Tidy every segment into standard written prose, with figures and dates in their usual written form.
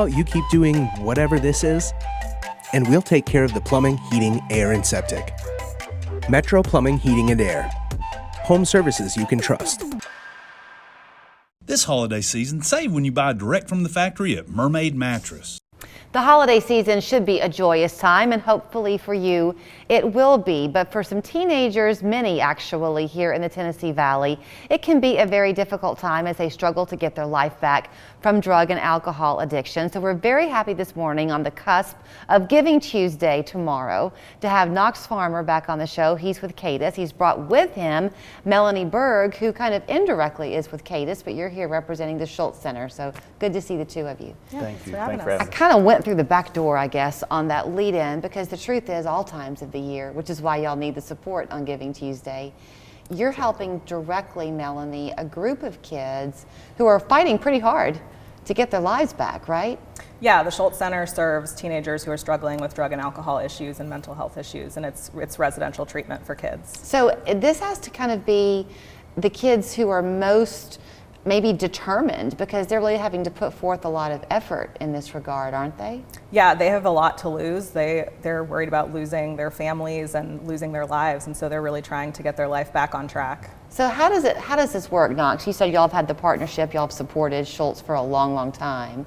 You keep doing whatever this is, and we'll take care of the plumbing, heating, air, and septic. Metro Plumbing, Heating, and Air. Home services you can trust. This holiday season, save when you buy direct from the factory at Mermaid Mattress. The holiday season should be a joyous time, and hopefully for you it will be. But for some teenagers, many actually here in the Tennessee Valley, it can be a very difficult time as they struggle to get their life back from drug and alcohol addiction. So we're very happy this morning on the cusp of Giving Tuesday tomorrow to have Knox Farmer back on the show. He's with CADAS. He's brought with him Melanie Berg, who kind of indirectly is with CADAS, but you're here representing the Scholze Center. So good to see the two of you. Yeah, Thank you. Thanks for having us. us. I kind of went through the back door, I guess, on that lead in, because the truth is all times of the year, which is why y'all need the support on Giving Tuesday. You're helping directly, Melanie, a group of kids who are fighting pretty hard to get their lives back, right? Yeah, the Scholze Center serves teenagers who are struggling with drug and alcohol issues and mental health issues, and it's residential treatment for kids. So this has to kind of be the kids who are most maybe determined, because they're really having to put forth a lot of effort in this regard, aren't they? Yeah, they have a lot to lose. They're worried about losing their families and losing their lives, and so they're really trying to get their life back on track. So how does this work, Knox? You said y'all have had the partnership, y'all have supported Scholze for a long, long time.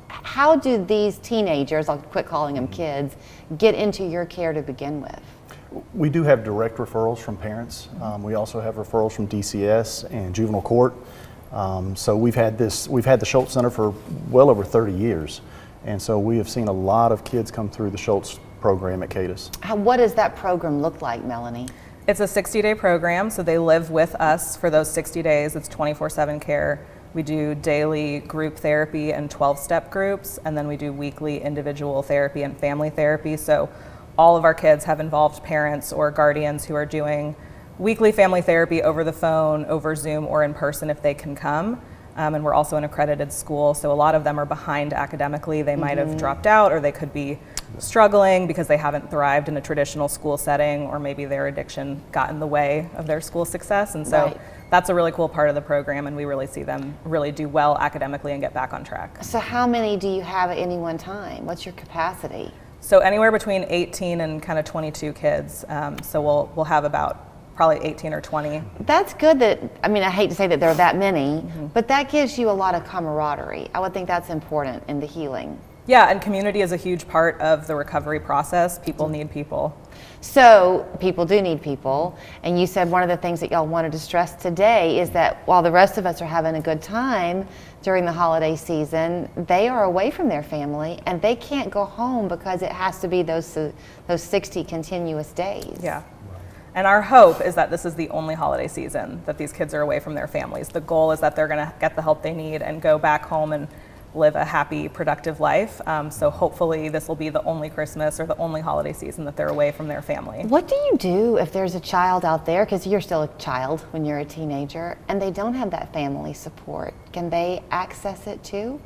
How do these teenagers, I'll quit calling them kids, get into your care to begin with? We do have direct referrals from parents. We also have referrals from DCS and juvenile court. So we've had the Scholze Center for well over 30 years. And so we have seen a lot of kids come through the Scholze program at CADAS. What does that program look like, Melanie? It's a 60-day program, so they live with us for those 60 days. It's 24/7 care. We do daily group therapy and 12-step groups, and then we do weekly individual therapy and family therapy. So all of our kids have involved parents or guardians who are doing weekly family therapy over the phone, over Zoom, or in person if they can come. And we're also an accredited school, so a lot of them are behind academically. They might have dropped out, or they could be struggling because they haven't thrived in a traditional school setting, or maybe their addiction got in the way of their school success. And so that's a really cool part of the program, and we really see them really do well academically and get back on track. So how many do you have at any one time? What's your capacity? So anywhere between 18 and kind of 22 kids. So we'll have about probably 18 or 20. That's good. I hate to say that there are that many, but that gives you a lot of camaraderie. I would think that's important in the healing. Yeah, and community is a huge part of the recovery process. People need people. So people do need people, and you said one of the things that y'all wanted to stress today is that while the rest of us are having a good time during the holiday season, they are away from their family and they can't go home because it has to be those 60 continuous days. Yeah. And our hope is that this is the only holiday season that these kids are away from their families. The goal is that they're going to get the help they need and go back home and live a happy, productive life. So hopefully this will be the only Christmas or the only holiday season that they're away from their family. What do you do if there's a child out there, because you're still a child when you're a teenager, and they don't have that family support? Can they access it too?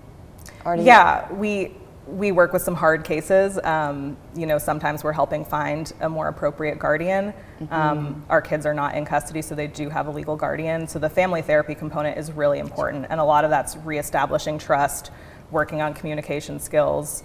Or do we work with some hard cases. Sometimes we're helping find a more appropriate guardian. Our kids are not in custody, so they do have a legal guardian. So the family therapy component is really important. And a lot of that's reestablishing trust, working on communication skills,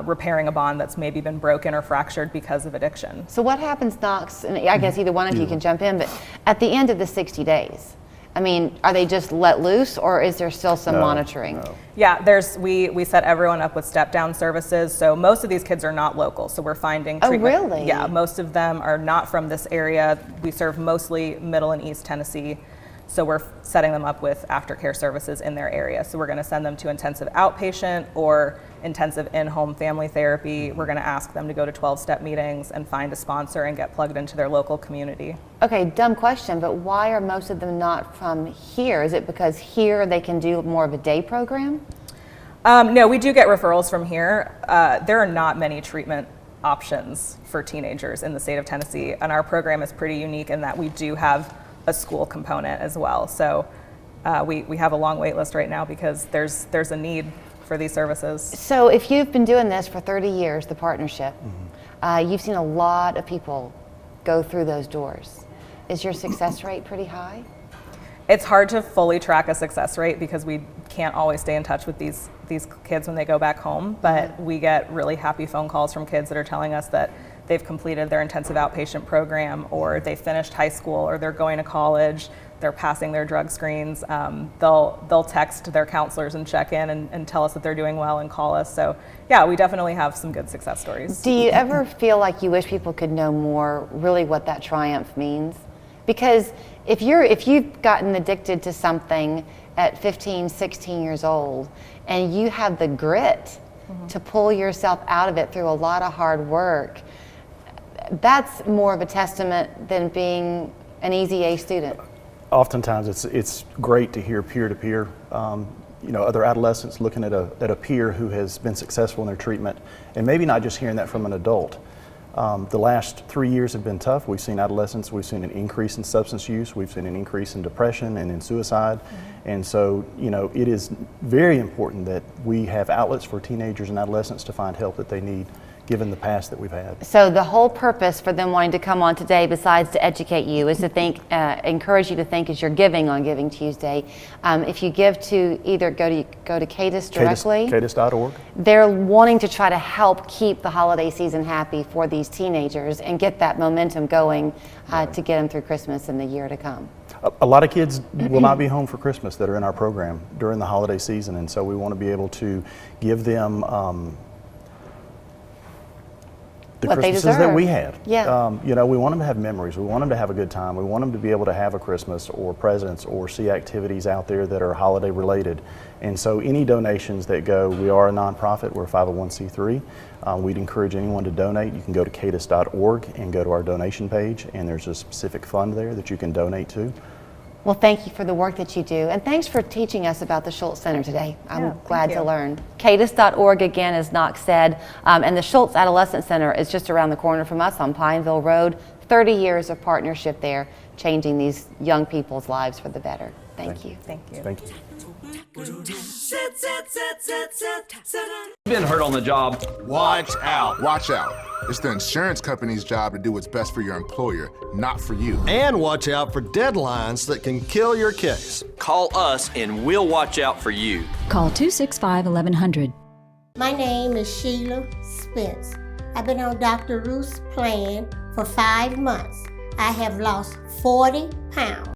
repairing a bond that's maybe been broken or fractured because of addiction. So what happens, Knox, and I guess either one of you can jump in, but at the end of the 60 days, are they just let loose, or is there still some monitoring? No. Yeah, we set everyone up with step-down services. So most of these kids are not local, so we're finding treatment. Oh, really? Yeah, most of them are not from this area. We serve mostly Middle and East Tennessee. So we're setting them up with aftercare services in their area. So we're going to send them to intensive outpatient or intensive in-home family therapy. We're going to ask them to go to 12-step meetings and find a sponsor and get plugged into their local community. Okay, dumb question, but why are most of them not from here? Is it because here they can do more of a day program? No, we do get referrals from here. There are not many treatment options for teenagers in the state of Tennessee, and our program is pretty unique in that we do have a school component as well. So we have a long wait list right now because there's a need for these services. So if you've been doing this for 30 years, the partnership, you've seen a lot of people go through those doors. Is your success rate pretty high? It's hard to fully track a success rate because we can't always stay in touch with these these kids when they go back home, but we get really happy phone calls from kids that are telling us that they've completed their intensive outpatient program, or they finished high school, or they're going to college, they're passing their drug screens. They'll text their counselors and check in and tell us that they're doing well and call us. So yeah, we definitely have some good success stories. Do you ever feel like you wish people could know more really what that triumph means? Because if you've gotten addicted to something at 15, 16 years old, and you have the grit to pull yourself out of it through a lot of hard work, that's more of a testament than being an easy A student. Oftentimes it's great to hear peer-to-peer, other adolescents looking at a peer who has been successful in their treatment, and maybe not just hearing that from an adult. The last 3 years have been tough. We've seen adolescents, we've seen an increase in substance use, we've seen an increase in depression and in suicide. And so, it is very important that we have outlets for teenagers and adolescents to find help that they need, given the past that we've had. So the whole purpose for them wanting to come on today, besides to educate you, is to encourage you to think as you're giving on Giving Tuesday. If you give to either go to CADAS directly, CADAS.org. They're wanting to try to help keep the holiday season happy for these teenagers and get that momentum going to get them through Christmas and the year to come. A lot of kids will not be home for Christmas that are in our program during the holiday season, and so we want to be able to give them the what Christmases they deserve. that we had. Yeah. We want them to have memories. We want them to have a good time. We want them to be able to have a Christmas or presents or see activities out there that are holiday related. And so any donations that go, we are a nonprofit, we're a 501c3. We'd encourage anyone to donate. You can go to cadis.org and go to our donation page, and there's a specific fund there that you can donate to. Well, thank you for the work that you do, and thanks for teaching us about the Scholze Center today. I'm glad to learn. CADAS.org, again, as Knox said, and the Scholze Adolescent Center is just around the corner from us on Pineville Road. 30 years of partnership there, changing these young people's lives for the better. Thank you. Thank you. Thank you. Been hurt on the job. Watch out. Watch out. It's the insurance company's job to do what's best for your employer, not for you. And watch out for deadlines that can kill your case. Call us and we'll watch out for you. Call 265-1100. My name is Sheila Spence. I've been on Dr. Ruth's plan for 5 months. I have lost 40 pounds.